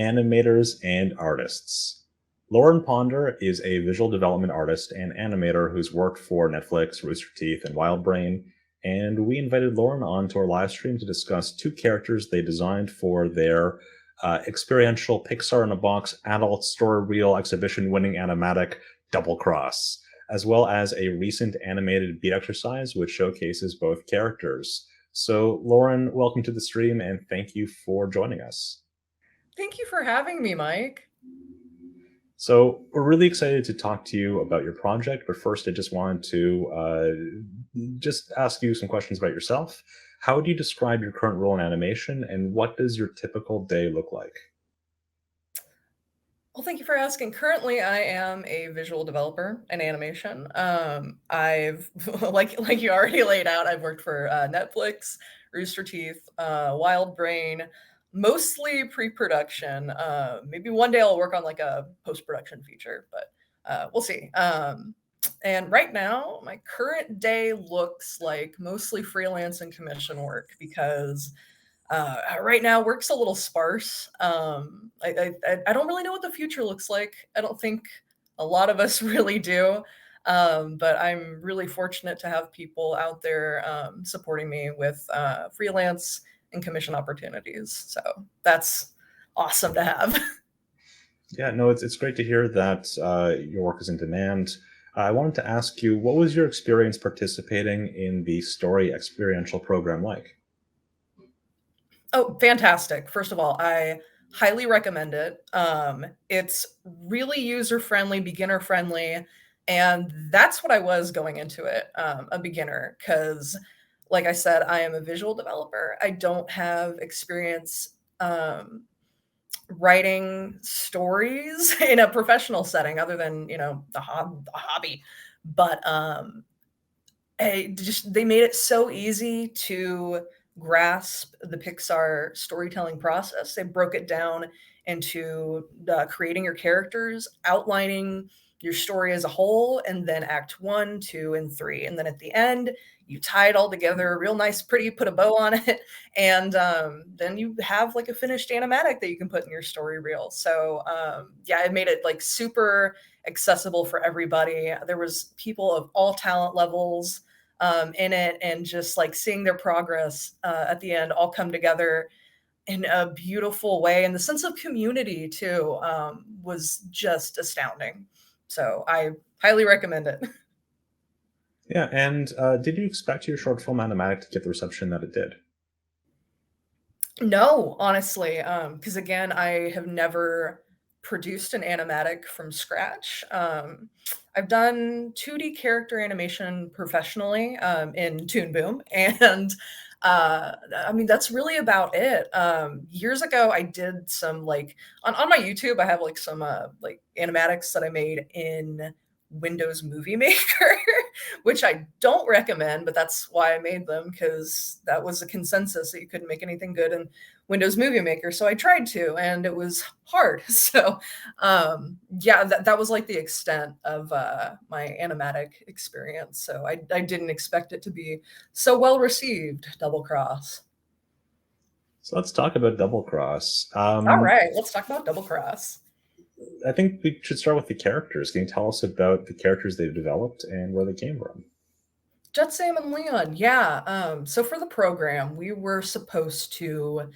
animators and artists. Lauren Ponder is a visual development artist and animator who's worked for Netflix, Rooster Teeth, and Wildbrain. And we invited Lauren onto our live stream to discuss two characters they designed for their experiential Pixar-in-a-Box adult story reel exhibition winning animatic Doublecross, as well as a recent animated beat exercise which showcases both characters. So, Lauren, welcome to the stream and thank you for joining us. Thank you for having me, Mike. So, we're really excited to talk to you about your project, but first, I just wanted to just ask you some questions about yourself. How would you describe your current role in animation, and what does your typical day look like? Well, thank you for asking. Currently, I am a visual developer in animation. I've like you already laid out. I've worked for Netflix, Rooster Teeth, Wildbrain, mostly pre-production. Maybe one day I'll work on like a post-production feature, but we'll see. And right now, my current day looks like mostly freelance and commission work because right now work's a little sparse. I don't really know what the future looks like. I don't think a lot of us really do. But I'm really fortunate to have people out there supporting me with freelance and commission opportunities. So that's awesome to have. Yeah, no, it's great to hear that your work is in demand. I wanted to ask you, what was your experience participating in the Story Experiential program like? Oh, fantastic. First of all, I highly recommend it. It's really user friendly, beginner friendly. And that's what I was going into it, a beginner, because, like I said, I am a visual developer. I don't have experience writing stories in a professional setting other than, the hobby. But they made it so easy to grasp the Pixar storytelling process. They broke it down into creating your characters, outlining your story as a whole, and then act one, two, and three. And then at the end, you tie it all together, real nice, pretty, put a bow on it. And then you have like a finished animatic that you can put in your story reel. So yeah, it made it like super accessible for everybody. There was people of all talent levels in it, and just like seeing their progress at the end all come together in a beautiful way, and the sense of community too was just astounding. So I highly recommend it. Yeah, and did you expect your short film animatic to get the reception that it did? No, honestly, because again, I have never produced an animatic from scratch. I've done 2D character animation professionally in Toon Boom, and I mean that's really about it. Years ago, I did some like on my YouTube. I have like some like animatics that I made in Windows Movie Maker, which I don't recommend, but that's why I made them because that was a consensus that you couldn't make anything good in Windows Movie Maker. So I tried to, and it was hard. So yeah, that was like the extent of my animatic experience. So I didn't expect it to be so well received, Doublecross. So let's talk about Doublecross. All right, let's talk about Doublecross. I think we should start with the characters. Can you tell us about the characters they've developed and where they came from? Jet Sam and Leon, yeah. So for the program, we were supposed to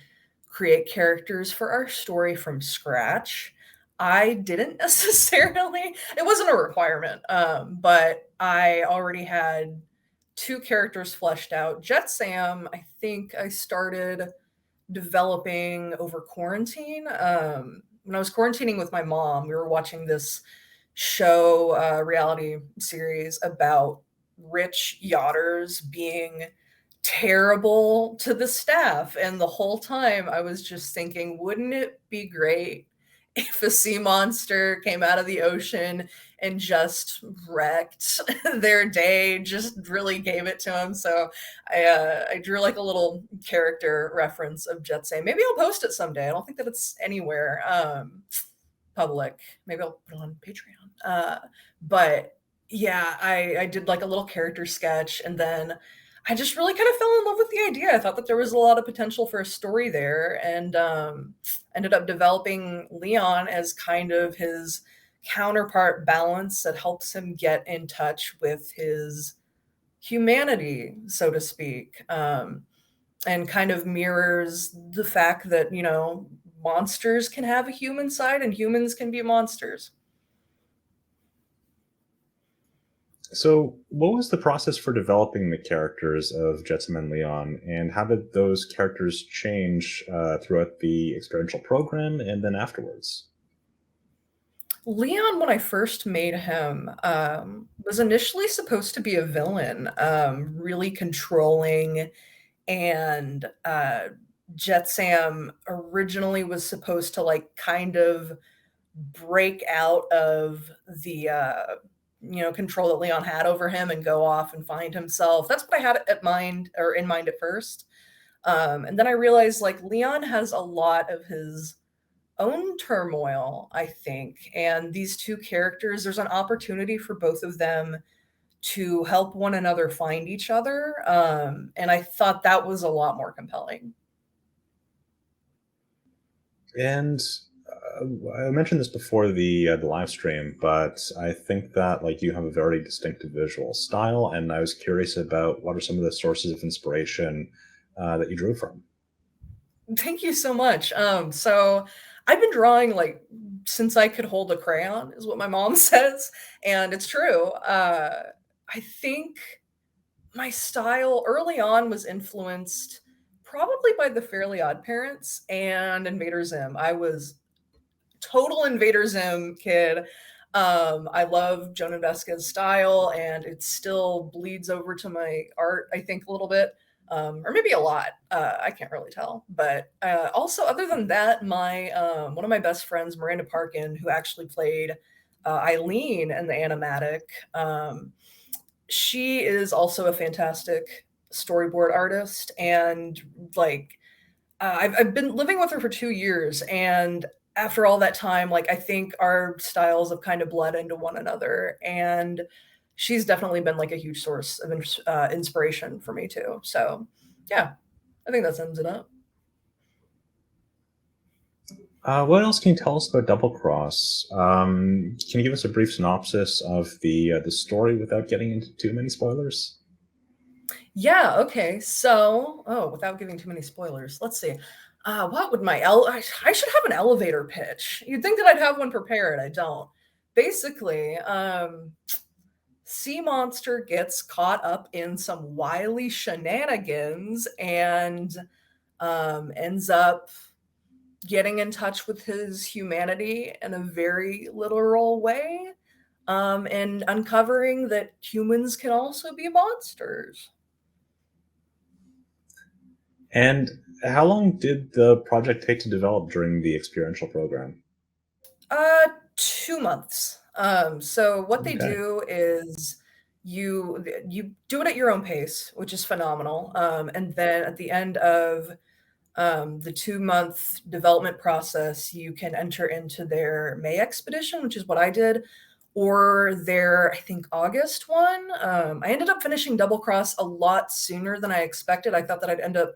create characters for our story from scratch. I didn't necessarily, it wasn't a requirement, but I already had two characters fleshed out. Jet Sam, I think I started developing over quarantine. When I was quarantining with my mom, we were watching this show, reality series about rich yachters being terrible to the staff. And the whole time I was just thinking, wouldn't it be great if a sea monster came out of the ocean and just wrecked their day, just really gave it to them. So I drew like a little character reference of Jet Say. Maybe I'll post it someday. I don't think that it's anywhere public. Maybe I'll put it on Patreon. But yeah, I did like a little character sketch, and then I just really kind of fell in love with the idea. I thought that there was a lot of potential for a story there, and ended up developing Leon as kind of his counterpart balance that helps him get in touch with his humanity, so to speak, and kind of mirrors the fact that, monsters can have a human side and humans can be monsters. So, what was the process for developing the characters of Jetsam and Leon, and how did those characters change throughout the experiential program and then afterwards? Leon, when I first made him, was initially supposed to be a villain, really controlling, and Jet Sam originally was supposed to like kind of break out of the control that Leon had over him and go off and find himself. That's what I had at mind or in mind at first. And then I realized like Leon has a lot of his own turmoil, I think. And these two characters, there's an opportunity for both of them to help one another find each other. And I thought that was a lot more compelling. And I mentioned this before the live stream, but I think that like you have a very distinctive visual style, and I was curious about what are some of the sources of inspiration that you drew from. Thank you so much. So I've been drawing like since I could hold a crayon, is what my mom says, and it's true. I think my style early on was influenced probably by the Fairly Odd Parents and Invader Zim. I was total Invader Zim kid. I love Joan Invesca's style, and it still bleeds over to my art, I think, a little bit, or maybe a lot. I can't really tell. But also, other than that, my one of my best friends, Miranda Parkin, who actually played Eileen in the animatic, she is also a fantastic storyboard artist, and like I've been living with her for 2 years, and after all that time, like I think our styles have kind of bled into one another, and she's definitely been like a huge source of inspiration for me too. So, yeah, I think that sums it up. What else can you tell us about Doublecross? Can you give us a brief synopsis of the story without getting into too many spoilers? Yeah. Okay. So, oh, without giving too many spoilers, let's see. What would I should have an elevator pitch. You'd think that I'd have one prepared. I don't. Basically, Sea Monster gets caught up in some wily shenanigans and ends up getting in touch with his humanity in a very literal way, and uncovering that humans can also be monsters. And how long did the project take to develop during the experiential program? 2 months. So what they Okay. do is you do it at your own pace, which is phenomenal. And then at the end of the 2 month development process, you can enter into their May expedition, which is what I did, or their, I think, August one. I ended up finishing Doublecross a lot sooner than I expected. I thought that I'd end up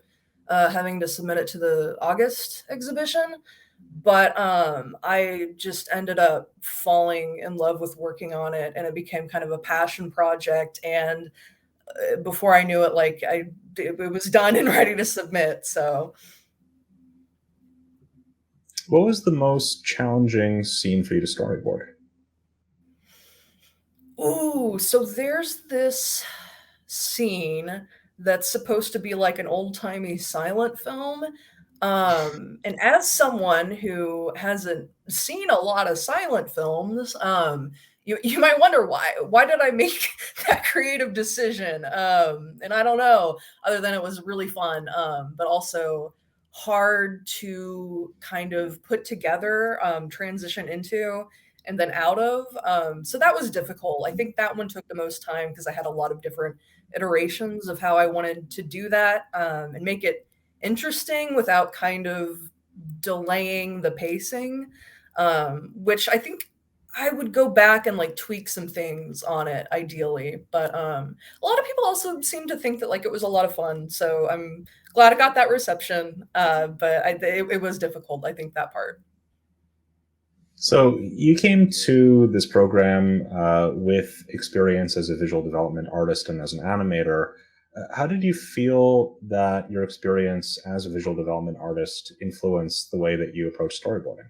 having to submit it to the August exhibition, but I just ended up falling in love with working on it, and it became kind of a passion project. And before I knew it, like it was done and ready to submit. So What was the most challenging scene for you to storyboard? ooh, so there's this scene that's supposed to be like an old-timey silent film, and as someone who hasn't seen a lot of silent films, you might wonder why. Why did I make that creative decision? And I don't know, other than it was really fun, but also hard to kind of put together, transition into, and then out of. So that was difficult. I think that one took the most time because I had a lot of different iterations of how I wanted to do that, and make it interesting without kind of delaying the pacing, which I think I would go back and like tweak some things on it ideally, but a lot of people also seem to think that like it was a lot of fun. So I'm glad I got that reception. But it was difficult. I think that part. So you came to this program with experience as a visual development artist and as an animator. How did you feel that your experience as a visual development artist influenced the way that you approach storyboarding?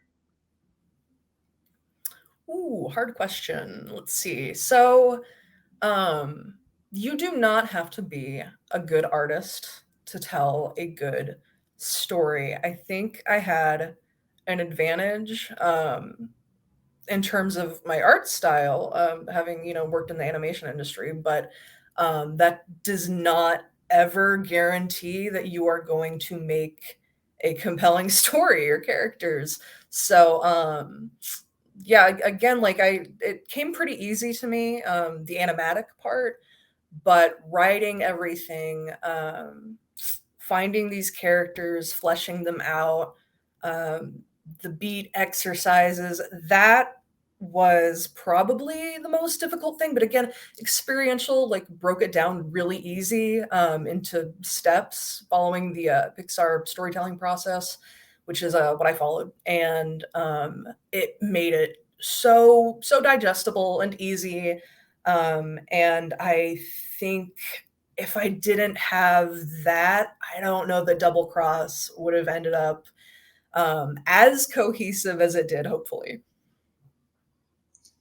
Ooh, hard question. Let's see. So Um, you do not have to be a good artist to tell a good story. I think I had an advantage in terms of my art style, having worked in the animation industry, but that does not ever guarantee that you are going to make a compelling story or characters. So yeah, again, like it came pretty easy to me, the animatic part, but writing everything, finding these characters, fleshing them out, um, the beat exercises, that was probably the most difficult thing. But again, experiential like broke it down really easy into steps following the Pixar storytelling process, which is what I followed, and it made it so digestible and easy. And I think if I didn't have that, I don't know that Doublecross would have ended up as cohesive as it did, hopefully.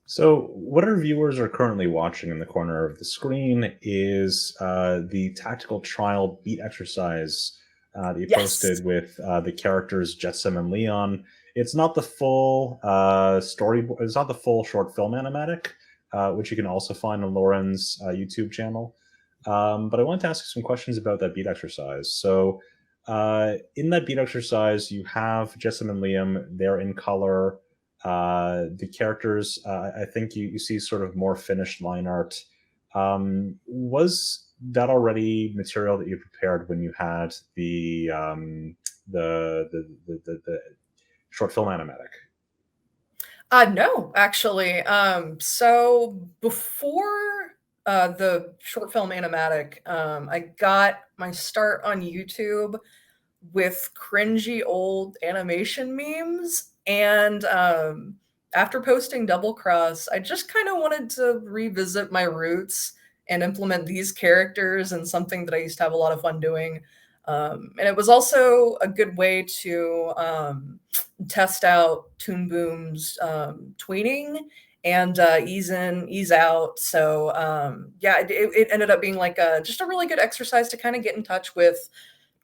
So, what our viewers are currently watching in the corner of the screen is the tactical trial beat exercise that you Yes. posted with the characters Jetsam and Leon. It's not the full story. It's not the full short film animatic, which you can also find on Lauren's YouTube channel. But I wanted to ask you some questions about that beat exercise. So, in that beat exercise, you have Jetsam and Liam. They're in color. The characters, I think you see sort of more finished line art. Was that already material that you prepared when you had the short film animatic? No, actually. So before the short film animatic, I got my start on YouTube with cringy old animation memes. And after posting Doublecross, I just kind of wanted to revisit my roots and implement these characters and something that I used to have a lot of fun doing. And it was also a good way to test out Toon Boom's tweening and ease in, ease out. So yeah, it ended up being like just a really good exercise to kind of get in touch with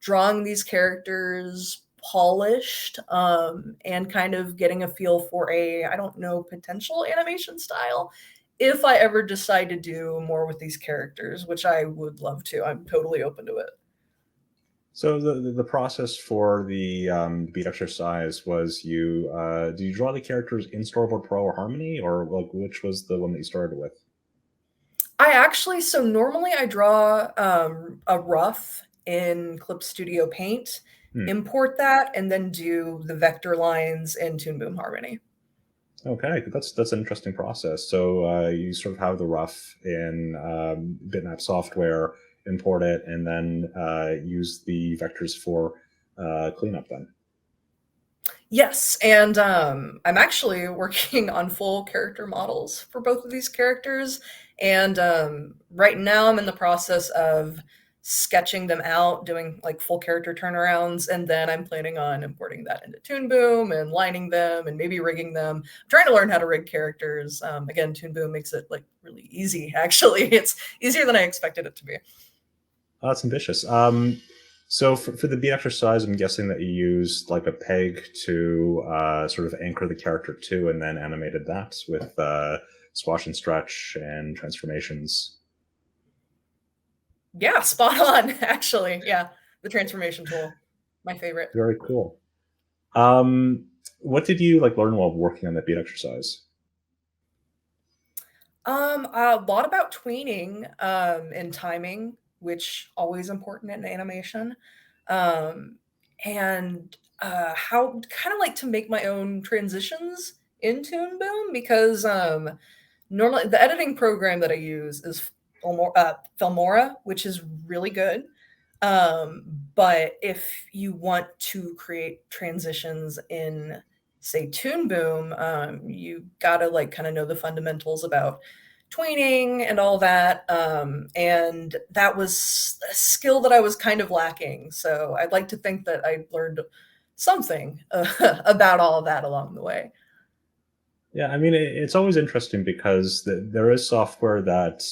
drawing these characters polished and kind of getting a feel for a, I don't know, potential animation style if I ever decide to do more with these characters, which I would love to. I'm totally open to it. So the process for the beat exercise was you did you draw the characters in Storyboard Pro or Harmony, or like which was the one that you started with? I actually, so normally I draw a rough in Clip Studio Paint, Hmm. import that, and then do the vector lines in Toon Boom Harmony. Okay, that's an interesting process. So you sort of have the rough in bitmap software, import it, and then use the vectors for cleanup. Then. Yes, and I'm actually working on full character models for both of these characters, and right now I'm in the process of sketching them out, doing like full character turnarounds, and then I'm planning on importing that into Toon Boom and lining them and maybe rigging them. I'm trying to learn how to rig characters. Again, Toon Boom makes it like really easy. Actually, it's easier than I expected it to be. Oh, that's ambitious. So for the beat exercise, I'm guessing that you used like a peg to sort of anchor the character to, and then animated that with swash and stretch and transformations. Yeah, spot on. Actually, yeah, the transformation tool, my favorite. Very cool. Um, what did you like learn while working on that beat exercise? A lot about tweening, and timing, which always important in animation. Um, and how kind of like to make my own transitions in Toon Boom because normally the editing program that I use is Filmora, which is really good. But if you want to create transitions in, say, Toon Boom, you gotta like kind of know the fundamentals about tweening and all that. And that was a skill that I was kind of lacking. So I'd like to think that I learned something about all of that along the way. Yeah, I mean, it's always interesting because there is software that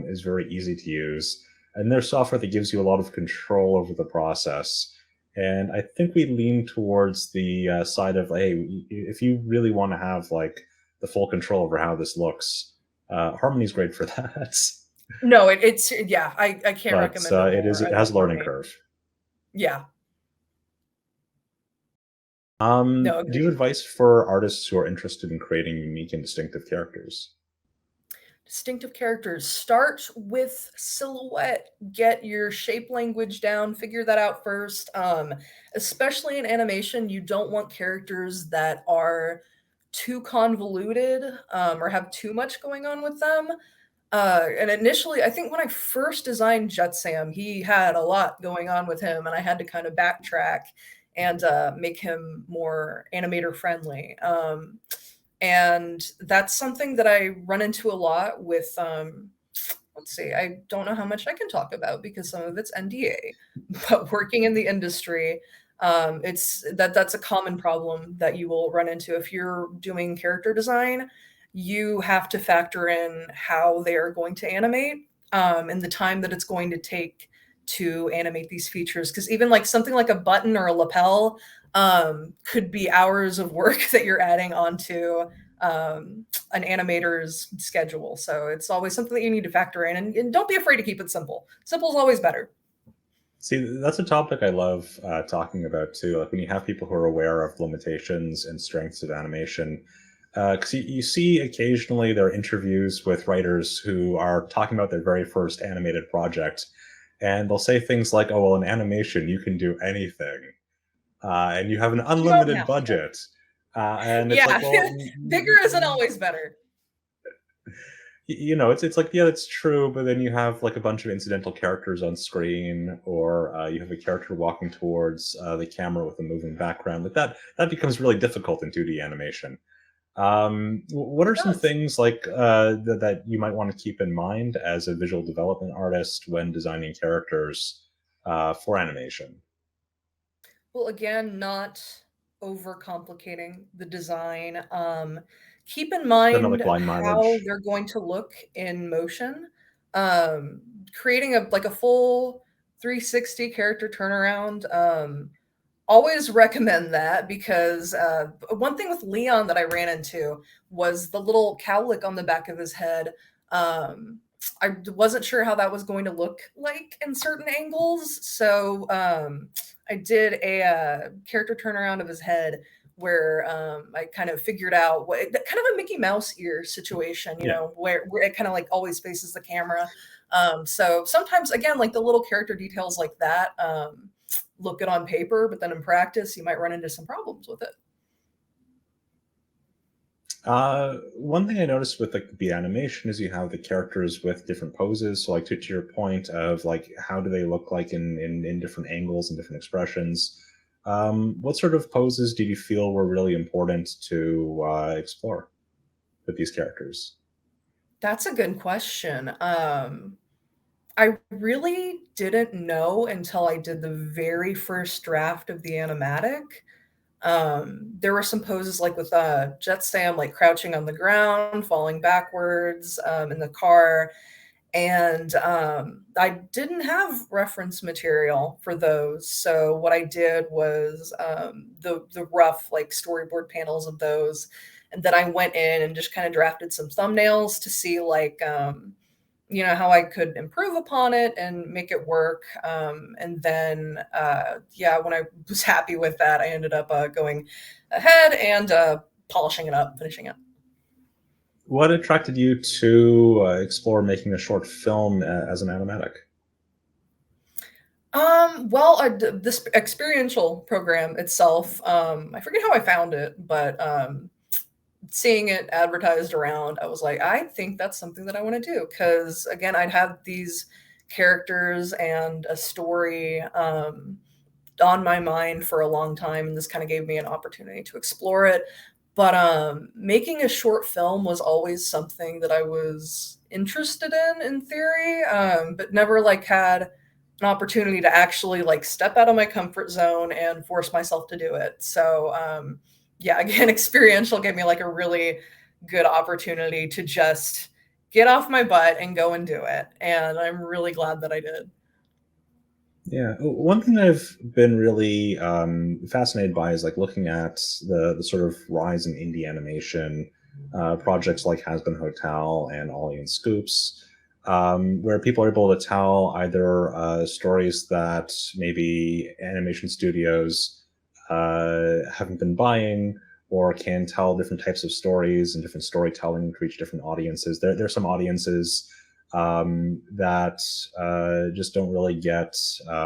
is very easy to use, and there's software that gives you a lot of control over the process. And I think we lean towards the side of, hey, if you really want to have like the full control over how this looks, Harmony's great for that. No, it's yeah, I can't But recommend it more. it I has love a learning Harmony. curve. Yeah, no, Do you have agreed. advice for artists who are interested in creating unique and distinctive characters? Distinctive characters. Start with silhouette. Get your shape language down. Figure that out first. Especially in animation, you don't want characters that are too convoluted or have too much going on with them. And initially, I think when I first designed Jet Sam, he had a lot going on with him, and I had to kind of backtrack and make him more animator friendly. And that's something that I run into a lot with. Let's see, I don't know how much I can talk about because some of it's NDA, but working in the industry, it's that's a common problem that you will run into if you're doing character design. You have to factor in how they are going to animate and the time that it's going to take to animate these features. Because even like something like a button or a lapel could be hours of work that you're adding onto an animator's schedule. So it's always something that you need to factor in, and don't be afraid to keep it simple. Simple is always better. See, that's a topic I love talking about too. Like when you have people who are aware of limitations and strengths of animation, because you see occasionally there are interviews with writers who are talking about their very first animated project, and they'll say things like, "Oh, well, in animation you can do anything, and you have an You don't unlimited have to. budget," and it's like, Yeah, well, bigger isn't always better. you know, it's like, yeah, it's true, but then you have like a bunch of incidental characters on screen, or you have a character walking towards the camera with a moving background. Like that becomes really difficult in 2D animation. What It are some does. things like that you might want to keep in mind as a visual development artist when designing characters for animation? Well, again, not overcomplicating the design. Keep in Then like mind line how mileage. they're going to look in motion. Um, Creating a like a full 360 character turnaround. Always recommend that because one thing with Leon that I ran into was the little cowlick on the back of his head. I wasn't sure how that was going to look like in certain angles, so I did a character turnaround of his head where I kind of figured out what kind of a Mickey Mouse ear situation, Yeah. where it kind of like always faces the camera. So sometimes, again, like the little character details like that. Look good on paper, but then in practice, you might run into some problems with it. One thing I noticed with like the animation is you have the characters with different poses. So like to your point of like how do they look like in different angles and different expressions. What sort of poses did you feel were really important to explore with these characters? That's a good question. I really didn't know until I did the very first draft of the animatic. There were some poses like with Jet Sam, like crouching on the ground, falling backwards in the car, and I didn't have reference material for those. So what I did was the rough like storyboard panels of those, and then I went in and just kind of drafted some thumbnails to see like how I could improve upon it and make it work. And then yeah, when I was happy with that, I ended up going ahead and polishing it up, finishing it. What attracted you to explore making a short film as an animatic? Well, this experiential program itself, I forget how I found it, but seeing it advertised around, I was like, I think that's something that I want to do. Because again, I'd had these characters and a story on my mind for a long time, and this kind of gave me an opportunity to explore it. But making a short film was always something that I was interested in theory, but never like had an opportunity to actually like step out of my comfort zone and force myself to do it. So yeah, again, experiential gave me like a really good opportunity to just get off my butt and go and do it. And I'm really glad that I did. Yeah, one thing I've been really fascinated by is like looking at the sort of rise in indie animation projects like Has Been Hotel and Ollie and Scoops, where people are able to tell either stories that maybe animation studios haven't been buying, or can tell different types of stories and different storytelling to reach different audiences. There's some audiences that just don't really get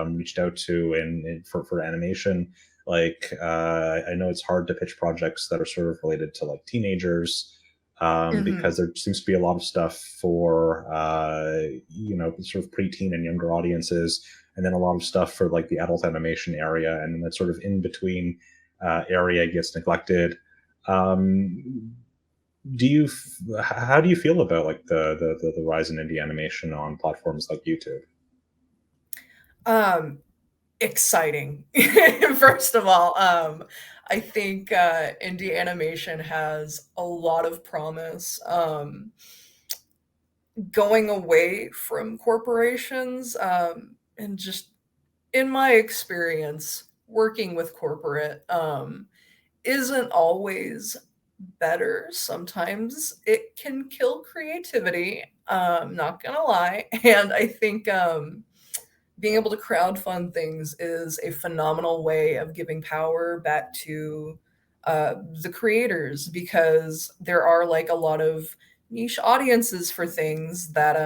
reached out to for animation. Like I know it's hard to pitch projects that are sort of related to like teenagers, Hmm. because there seems to be a lot of stuff for sort of preteen and younger audiences, and then a lot of stuff for like the adult animation area, and then that sort of in between area gets neglected. Um, how do you feel about like the rise in indie animation on platforms like YouTube? Um, Exciting. First of all, I think indie animation has a lot of promise. Going away from corporations, and just in my experience, working with corporate isn't always better. Sometimes it can kill creativity. Not gonna lie, and I think being able to crowdfund things is a phenomenal way of giving power back to the creators, because there are like a lot of niche audiences for things that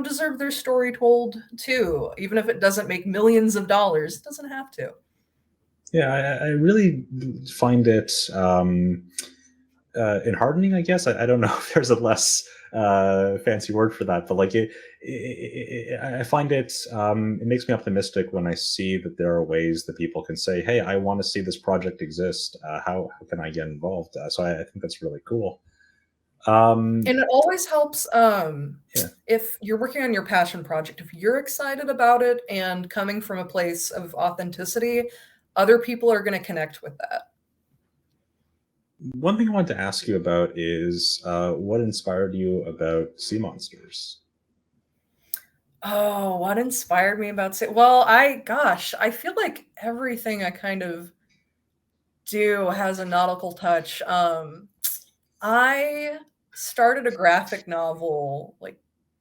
deserve their story told too, even if it doesn't make millions of dollars. It doesn't have to. Yeah, I really find it enheartening, I guess. I don't know if there's a less fancy word for that, but like I find it makes me optimistic when I see that there are ways that people can say, "Hey, I want to see this project exist. How can I get involved?" So I think that's really cool. Um, And it always helps, yeah. if you're working on your passion project, if you're excited about it and coming from a place of authenticity, other people are going to connect with that. One thing I wanted to ask you about is what inspired you about sea monsters? Oh, what inspired me about say, well, gosh, I feel like everything I kind of do has a nautical touch. I started a graphic novel like,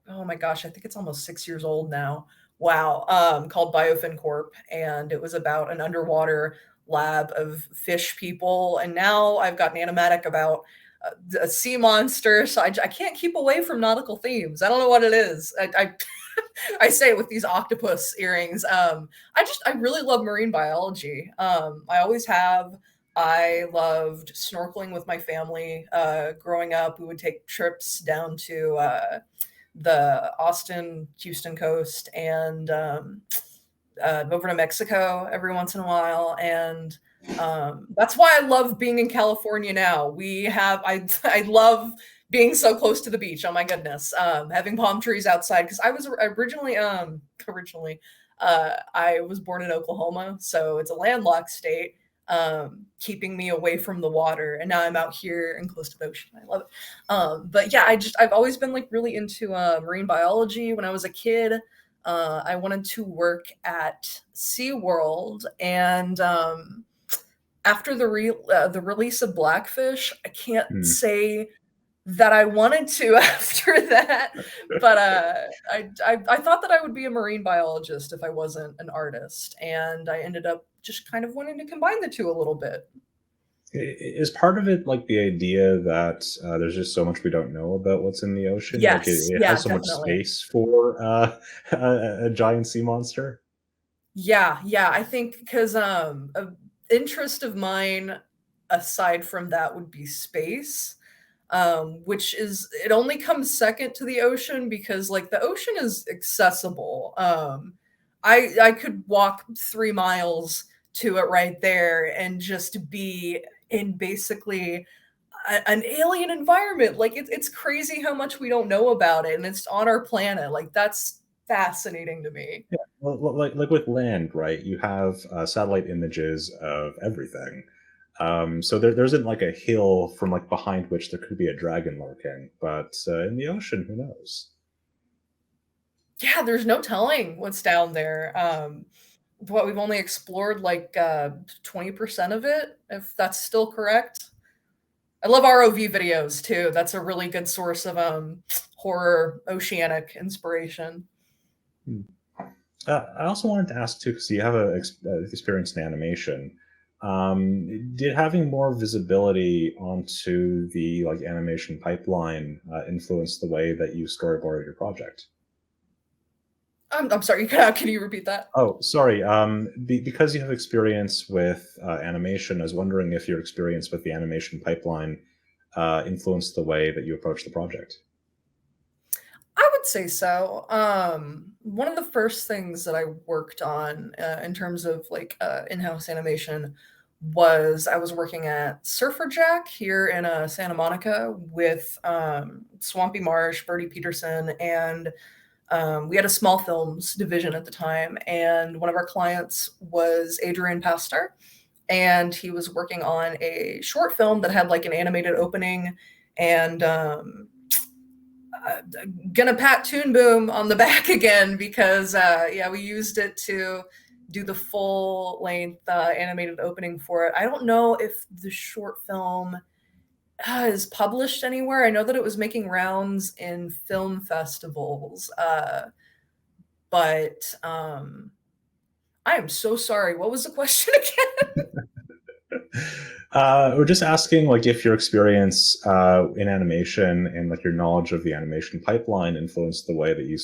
oh my gosh, I think it's almost 6 years old now. Wow, called Biofin Corp, and it was about an underwater lab of fish people. And now I've got an animatic about a sea monster, so I can't keep away from nautical themes. I don't know what it is. I say it with these octopus earrings. I really love marine biology. I always have. I loved snorkeling with my family. Growing up, we would take trips down to the Austin, Houston coast, and over to Mexico every once in a while. And that's why I love being in California now. I love being so close to the beach. Oh my goodness, having palm trees outside, because I was originally I was born in Oklahoma, so it's a landlocked state. Keeping me away from the water, and now I'm out here and close to the ocean. I love it. But yeah, I've always been like really into marine biology. When I was a kid, I wanted to work at SeaWorld, and after the release of Blackfish, I can't Hmm. say that I wanted to after that, but I thought that I would be a marine biologist if I wasn't an artist, and I ended up just kind of wanting to combine the two a little bit. Is part of it like the idea that there's just so much we don't know about what's in the ocean? Like Yes, it yeah, has so much definitely. space for a giant sea monster. Yeah, yeah, I think because a interest of mine aside from that would be space, which is it only comes second to the ocean because like the ocean is accessible. I could walk 3 miles to it right there and just be in basically an alien environment. Like it's crazy how much we don't know about it, and it's on our planet. Like that's fascinating to me. Yeah, well, like with land, right? You have satellite images of everything. So there isn't like a hill from like behind which there could be a dragon lurking, but in the ocean, who knows? Yeah, there's no telling what's down there. What we've only explored like 20% of it, if that's still correct. I love ROV videos too. That's a really good source of horror oceanic inspiration. Hmm. I also wanted to ask too, because you have a experience in animation. Did having more visibility onto the like animation pipeline influence the way that you storyboarded your project? I'm sorry, can you repeat that? Oh, sorry. Because you have experience with animation, I was wondering if your experience with the animation pipeline influenced the way that you approach the project. I would say so. One of the first things that I worked on in terms of like in-house animation was I was working at Surfer Jack here in Santa Monica with Swampy Marsh, Bertie Peterson, and we had a small films division at the time. And one of our clients was Adrian Pastor, and he was working on a short film that had like an animated opening and gonna pat Toon Boom on the back again because yeah, we used it to do the full length animated opening for it. I don't know if the short film is published anywhere. I know that it was making rounds in film festivals, but I am so sorry. What was the question again? We're just asking, like, if your experience in animation and like your knowledge of the animation pipeline influenced the way that you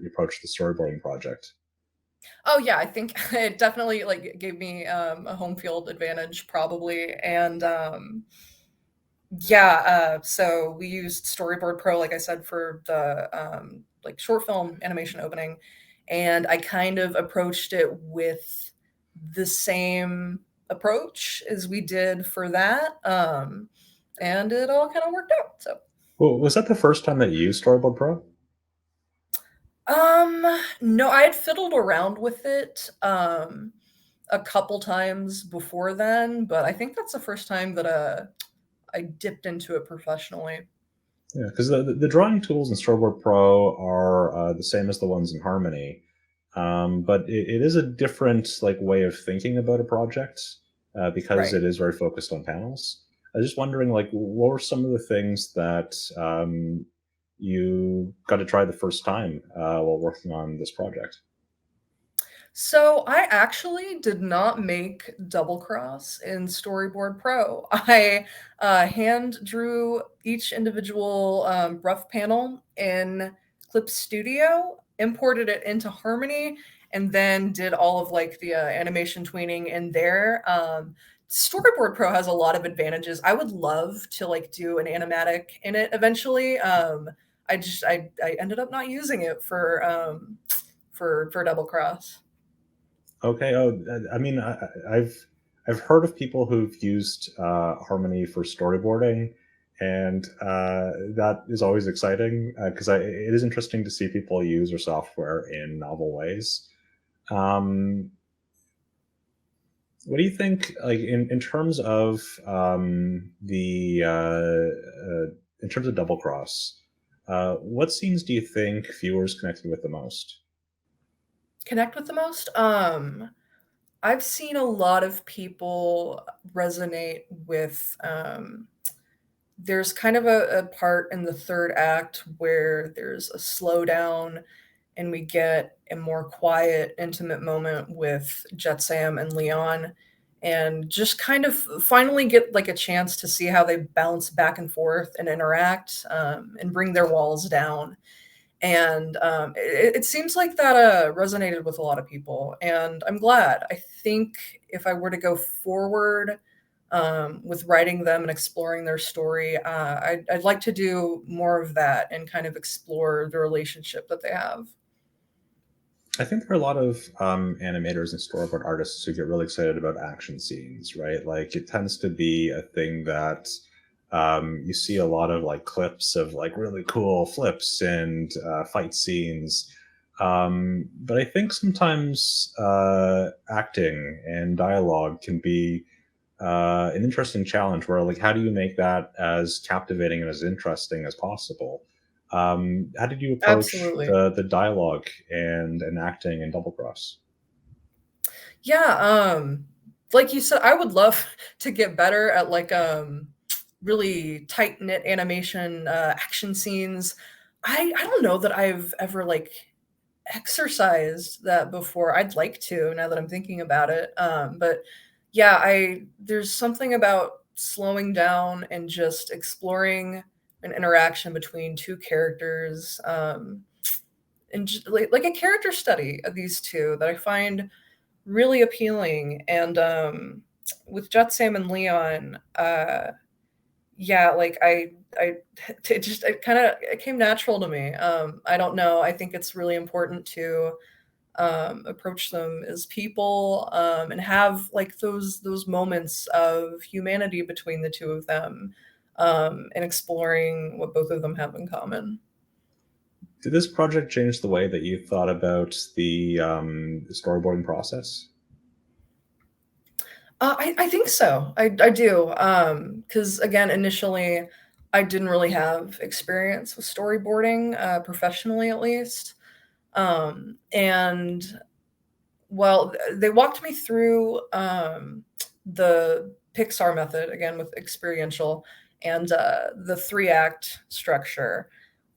approach the storyboarding project. Oh yeah, I think it definitely like gave me a home field advantage probably, and yeah, so we used Storyboard Pro, like I said, for the like short film animation opening, and I kind of approached it with the same approach as we did for that, and it all kind of worked out. So, Well, was that the first time that you used Storyboard Pro? no, I had fiddled around with it a couple times before then, but I think that's the first time that I dipped into it professionally. Yeah, because the drawing tools in Storyboard Pro are the same as the ones in Harmony, but it is a different like way of thinking about a project because Right. it is very focused on panels. I was just wondering, like, what were some of the things that you got to try the first time while working on this project? So I actually did not make Doublecross in Storyboard Pro. I hand drew each individual rough panel in Clip Studio, imported it into Harmony, and then did all of like the animation tweening in there. Storyboard Pro has a lot of advantages. I would love to like do an animatic in it eventually. I ended up not using it for Doublecross. Okay. Oh, I mean, I've heard of people who've used Harmony for storyboarding, and that is always exciting because it is interesting to see people use their software in novel ways. Um, what do you think, like in terms of in terms of Double Cross? What scenes do you think viewers connected with the most? Connect with the most? I've seen a lot of people resonate with there's kind of a part in the third act where there's a slowdown and we get a more quiet, intimate moment with Jet Sam and Leon, and just kind of finally get like a chance to see how they bounce back and forth and interact and bring their walls down. And it seems like that resonated with a lot of people, and I'm glad. I think if I were to go forward, with writing them and exploring their story. I'd like to do more of that and kind of explore the relationship that they have. I think there are a lot of animators and storyboard artists who get really excited about action scenes, right? Like it tends to be a thing that you see a lot of like clips of like really cool flips and fight scenes. But I think sometimes acting and dialogue can be an interesting challenge where like how do you make that as captivating and as interesting as possible. How did you approach Absolutely. the dialogue and acting in Doublecross? Yeah, like you said, I would love to get better at like really tight knit animation action scenes. I don't know that I've ever like exercised that before. I'd like to now that I'm thinking about it. But yeah, I there's something about slowing down and just exploring an interaction between two characters, and just, like a character study of these two that I find really appealing. And with Jet Sam and Leon, yeah, like I it just it came natural to me. I don't know. I think it's really important to approach them as people, and have like those moments of humanity between the two of them, and exploring what both of them have in common. Did this project change the way that you thought about the storyboarding process? I think so. I do. Because again, initially, I didn't really have experience with storyboarding, professionally at least. And well, they walked me through the Pixar method again with experiential and the three act structure,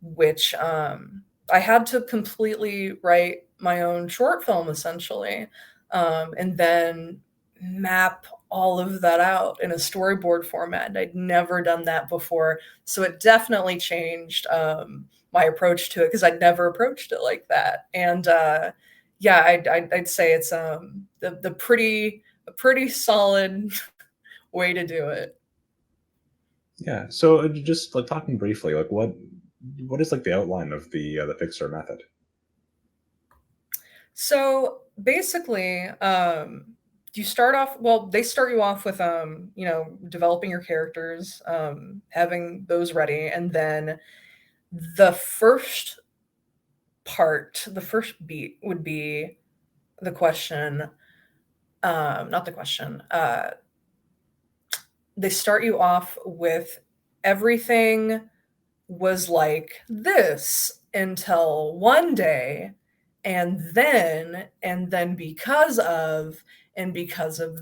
which I had to completely write my own short film essentially, and then map all of that out in a storyboard format. I'd never done that before, so it definitely changed my approach to it because I'd never approached it like that. And yeah, I'd say it's the pretty a pretty solid way to do it. Yeah. So just like talking briefly, like what is like the outline of the Pixar method? So basically, you start off well, they start you off with developing your characters, having those ready, and then the first the first beat would be the question, not the question. They start you off with everything was like this until one day, and then because of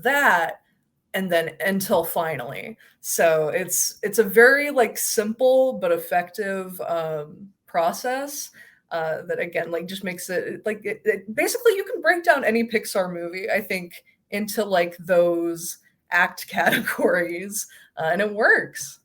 that, and then until finally. So it's a very like simple but effective process, that again like just makes it like basically you can break down any Pixar movie I think into like those act categories, and it works.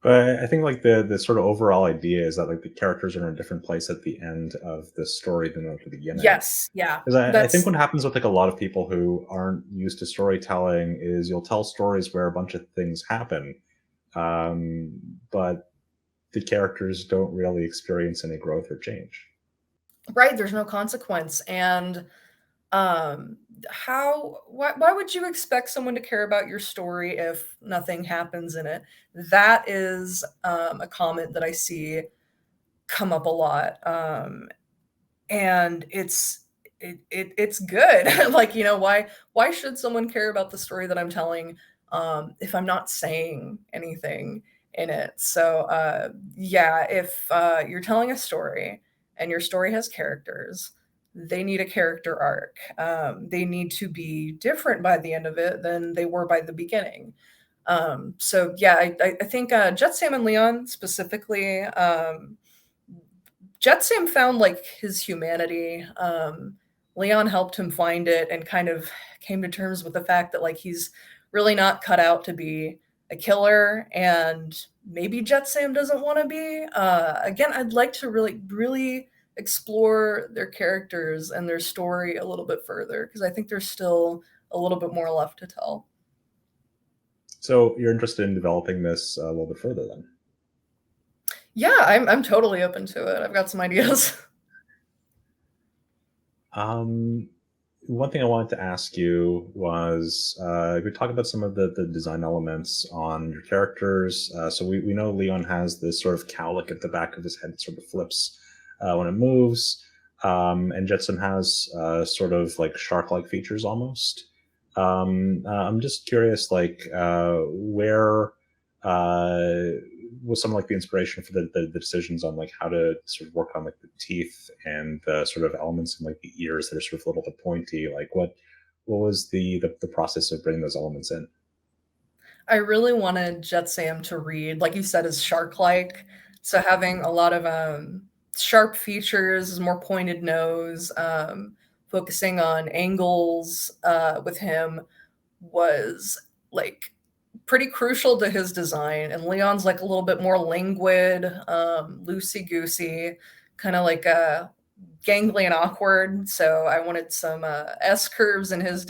But I think like the sort of overall idea is that like the characters are in a different place at the end of the story than at the beginning. Yes, yeah, Because I think that's what happens with like a lot of people who aren't used to storytelling is you'll tell stories where a bunch of things happen, um, but the characters don't really experience any growth or change. right. There's no consequence, and why would you expect someone to care about your story if nothing happens in it? That is a comment that I see come up a lot, and it's good. Like why should someone care about the story that I'm telling, if I'm not saying anything in it? So yeah, if you're telling a story and your story has characters, they need a character arc. They need to be different by the end of it than they were by the beginning. So yeah, I think Jet Sam and Leon specifically, Jetsam found like his humanity. Leon helped him find it and kind of came to terms with the fact that like he's really not cut out to be a killer, and maybe Jetsam doesn't want to be. Again, I'd like to really explore their characters and their story a little bit further because I think there's still a little bit more left to tell. So you're interested in developing this a little bit further then? Yeah, I'm totally open to it. I've got some ideas. Um, One thing I wanted to ask you was we talked about some of the design elements on your characters. So we know Leon has this sort of cowlick at the back of his head that sort of flips when it moves. And Jetsam has sort of like shark-like features almost. I'm just curious, like where uh, was some like the inspiration for the decisions on like how to sort of work on like the teeth and the sort of elements in like the ears that are sort of a little bit pointy. Like what was the process of bringing those elements in? I really wanted Jet Sam to read, like you said, is shark-like. So having a lot of sharp features, more pointed nose, focusing on angles with him was like pretty crucial to his design. And Leon's like a little bit more languid, loosey goosey, kind of like a gangly and awkward. So I wanted some S curves in his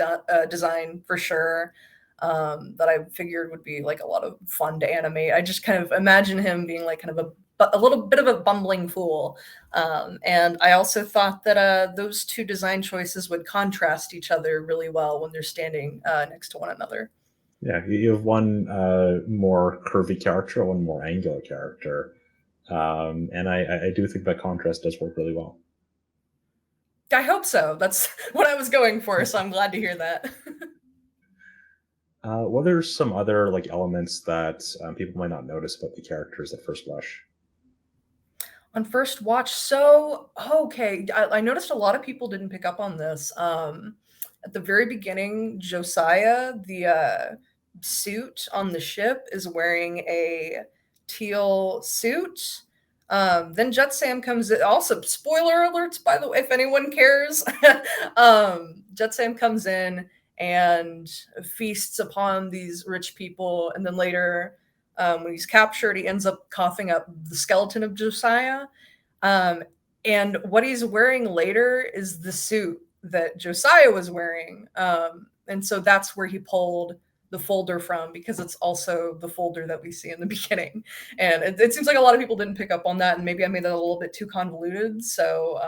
design for sure. That I figured would be like a lot of fun to animate. I just kind of imagine him being like kind of a little bit of a bumbling fool. And I also thought that those two design choices would contrast each other really well when they're standing next to one another. Yeah, you have one more curvy character, one more angular character, and I do think that contrast does work really well. I hope so. That's what I was going for. So I'm glad to hear that. What are some other like elements that people might not notice about the characters at first blush? On first watch, so okay, I noticed a lot of people didn't pick up on this. At the very beginning, Josiah, the suit on the ship, is wearing a teal suit. Then Jet Sam comes in. Also, spoiler alerts, by the way, if anyone cares. Jet Sam comes in and feasts upon these rich people, and then later when he's captured, he ends up coughing up the skeleton of Josiah. Um, and what he's wearing later is the suit that Josiah was wearing. And so that's where he pulled the folder from, because it's also the folder that we see in the beginning. And it seems like a lot of people didn't pick up on that, and maybe I made that a little bit too convoluted. So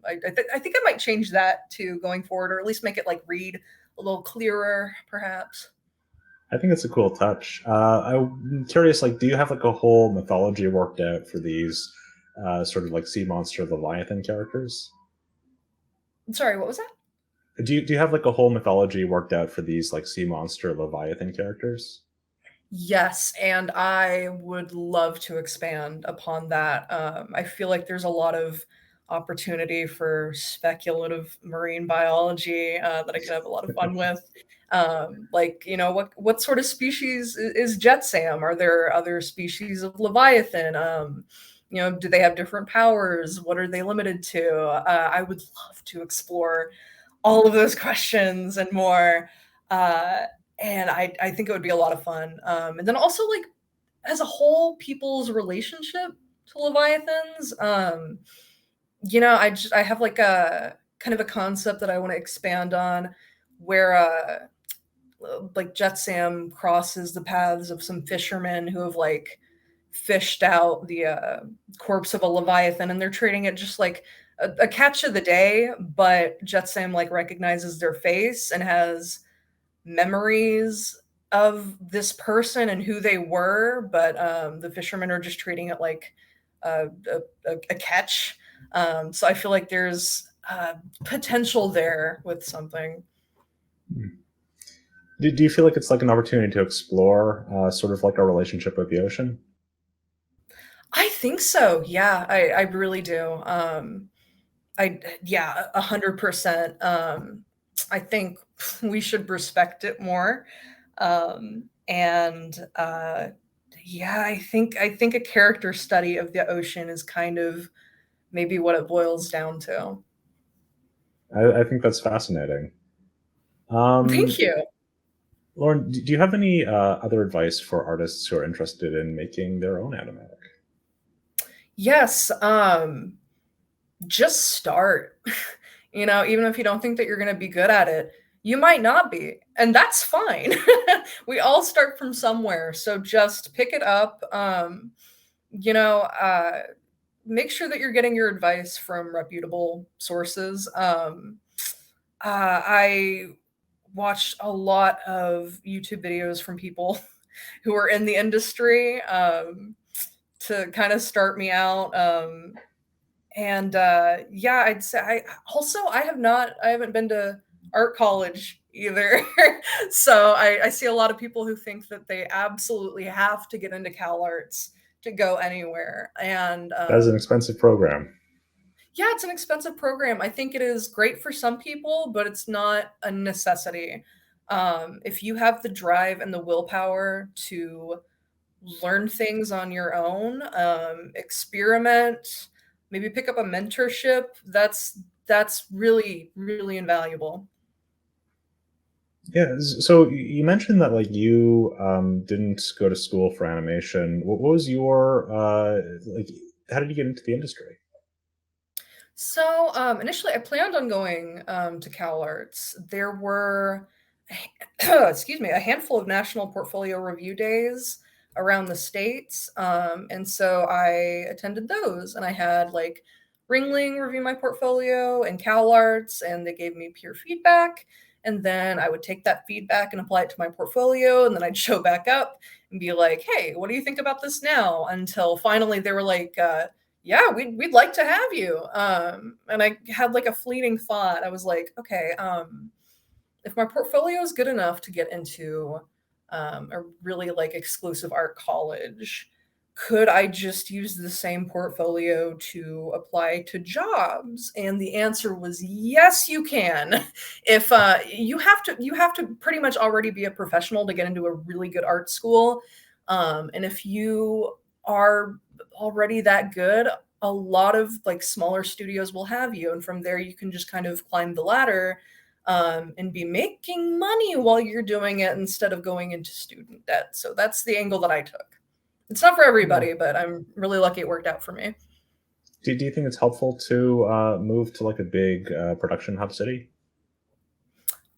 I think I might change that to going forward, or at least make it like read a little clearer, perhaps. I think it's a cool touch. I'm curious, like, do you have like a whole mythology worked out for these sort of like sea monster Leviathan characters? Sorry, what was that? Do you have like a whole mythology worked out for these like sea monster Leviathan characters? Yes, and I would love to expand upon that. I feel like there's a lot of opportunity for speculative marine biology that I could have a lot of fun with. Like, you know, what sort of species is Jetsam? Are there other species of Leviathan? You know, do they have different powers? What are they limited to? I would love to explore all of those questions and more. Uh, and I think it would be a lot of fun. And then also like as a whole, people's relationship to Leviathans. You know, I have like a kind of a concept that I want to expand on, where like Jet Sam crosses the paths of some fishermen who have like fished out the corpse of a leviathan, and they're treating it just like a catch of the day. But Jet Sam like recognizes their face and has memories of this person and who they were, but the fishermen are just treating it like a catch. So I feel like there's potential there with something. Hmm. Do you feel like it's like an opportunity to explore sort of like our relationship with the ocean? I think so. Yeah, I really do. Yeah, 100%. I think we should respect it more. And yeah, I think a character study of the ocean is kind of maybe what it boils down to. I think that's fascinating. Thank Um, you. Lauren, do you have any other advice for artists who are interested in making their own animatic? Yes, just start. You know, even if you don't think that you're going to be good at it, You might not be, and that's fine. We all start from somewhere, so just pick it up. You know, make sure that you're getting your advice from reputable sources. I watched a lot of YouTube videos from people who are in the industry to kind of start me out. And yeah, I'd say I haven't been to art college either. So I see a lot of people who think that they absolutely have to get into Cal Arts to go anywhere. And That is an expensive program. yeah, it's an expensive program. I think it is great for some people, but it's not a necessity. If you have the drive and the willpower to learn things on your own, experiment, maybe pick up a mentorship, that's really, really invaluable. Yeah. So you mentioned that like you didn't go to school for animation. What was your like? How did you get into the industry? So initially, I planned on going to Cal Arts. There were, excuse me, a handful of national portfolio review days around the states, and so I attended those. And I had like Ringling review my portfolio and Cal Arts, and they gave me peer feedback. And then I would take that feedback and apply it to my portfolio, and then I'd show back up and be like, "Hey, what do you think about this now?" Until finally they were like, yeah, we'd like to have you. And I had like a fleeting thought. I was like, okay, if my portfolio is good enough to get into a really like exclusive art college, could I just use the same portfolio to apply to jobs? And the answer was yes, you can. If you have to pretty much already be a professional to get into a really good art school. And if you are already that good, a lot of like smaller studios will have you, and from there you can just kind of climb the ladder and be making money while you're doing it instead of going into student debt. So that's the angle that I took. It's not for Yeah. everybody, but I'm really lucky it worked out for me. Do you think it's helpful to move to like a big production hub city?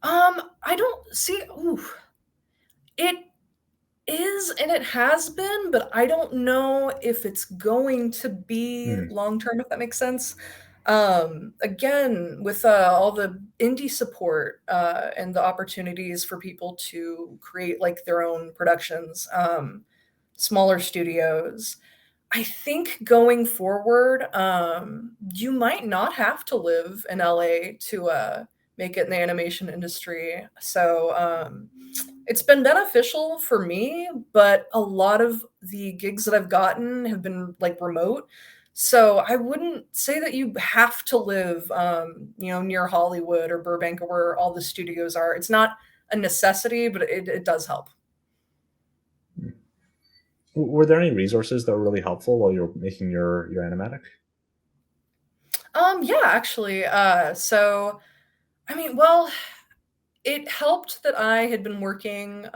I don't see. Ooh, it is and it has been, but I don't know if it's going to be Hmm. long term, if that makes sense. Again, with all the indie support and the opportunities for people to create like their own productions, smaller studios, I think going forward, you might not have to live in LA to make it in the animation industry. So it's been beneficial for me, but a lot of the gigs that I've gotten have been like remote. So I wouldn't say that you have to live, near Hollywood or Burbank or where all the studios are. It's not a necessity, but it does help. Were there any resources that were really helpful while you were making your animatic? Yeah, actually. So I mean, well, it helped that I had been working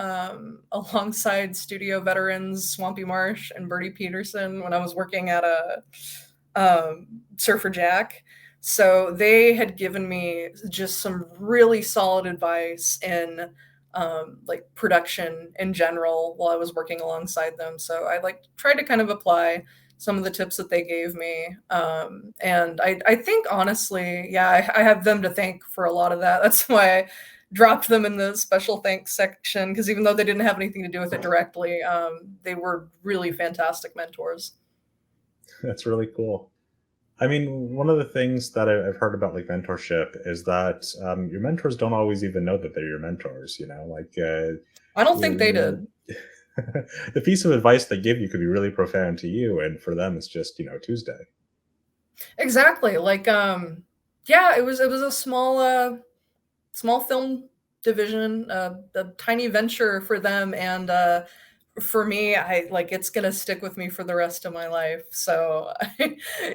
alongside studio veterans Swampy Marsh and Bertie Peterson when I was working at a Surfer Jack. So they had given me just some really solid advice in like production in general while I was working alongside them. So I like tried to kind of apply some of the tips that they gave me. And I think honestly, yeah, I have them to thank for a lot of that. That's why I dropped them in the special thanks section because even though they didn't have anything to do with it directly, they were really fantastic mentors. That's really cool. I mean, one of the things that I've heard about like mentorship is that your mentors don't always even know that they're your mentors. You know, like I don't think they you, did. the piece of advice they give you could be really profound to you, and for them, it's just Tuesday. Exactly. Like yeah, it was a small film division, a tiny venture for them and for me, I like it's gonna stick with me for the rest of my life. So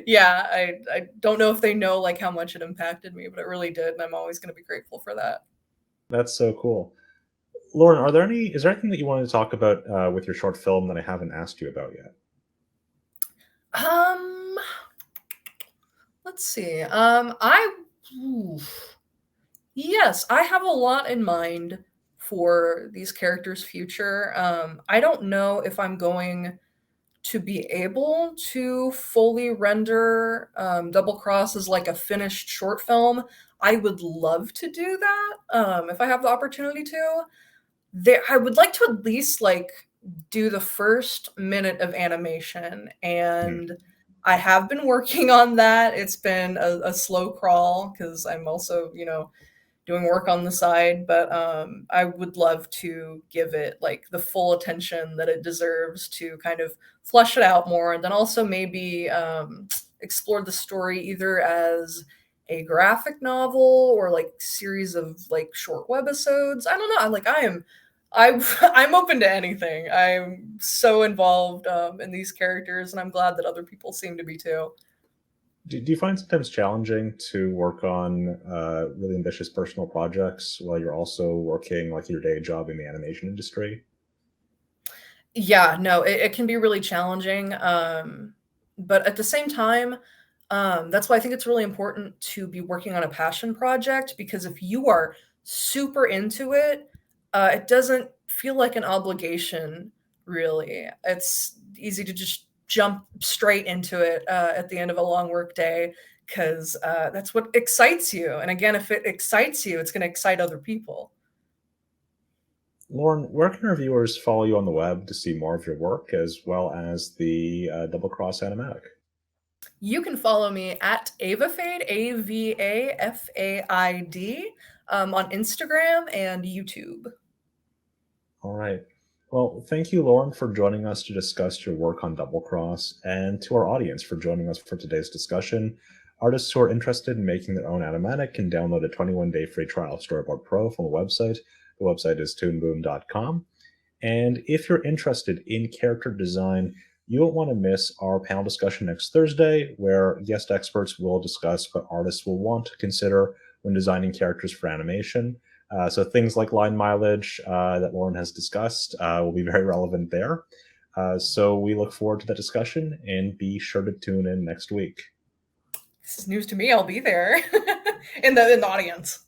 yeah, I don't know if they know like how much it impacted me, but it really did, and I'm always gonna be grateful for that. That's so cool. Lauren, are there any? Is there anything that you wanted to talk about with your short film that I haven't asked you about yet? Um, let's see. Ooh, Yes, I have a lot in mind for these characters' future. I don't know if I'm going to be able to fully render Doublecross as like a finished short film. I would love to do that if I have the opportunity to. I would like to at least like do the first minute of animation, Hmm. and I have been working on that. It's been a slow crawl because I'm also, doing work on the side, but I would love to give it like the full attention that it deserves to kind of flesh it out more, and then also maybe explore the story either as a graphic novel or like series of like short webisodes. I don't know. I'm I'm open to anything. I'm so involved in these characters, and I'm glad that other people seem to be too. Do you find sometimes challenging to work on really ambitious personal projects while you're also working like your day job in the animation industry? Yeah, no, it can be really challenging. But at the same time, that's why I think it's really important to be working on a passion project, because if you are super into it, it doesn't feel like an obligation, really. It's easy to just jump straight into it at the end of a long work day because that's what excites you. And again, if it excites you, it's going to excite other people. Lauren, where can our viewers follow you on the web to see more of your work as well as the Double Cross animatic? You can follow me at Avafaid, Avafaid, on Instagram and YouTube. All right. Well, thank you, Lauren, for joining us to discuss your work on Double Cross, and to our audience for joining us for today's discussion. Artists who are interested in making their own animatic can download a 21-day free trial of Storyboard Pro from the website. The website is toonboom.com. And if you're interested in character design, you won't want to miss our panel discussion next Thursday, where guest experts will discuss what artists will want to consider when designing characters for animation. So things like line mileage that Lauren has discussed will be very relevant there. So we look forward to that discussion, and be sure to tune in next week. This is news to me. I'll be there in the audience.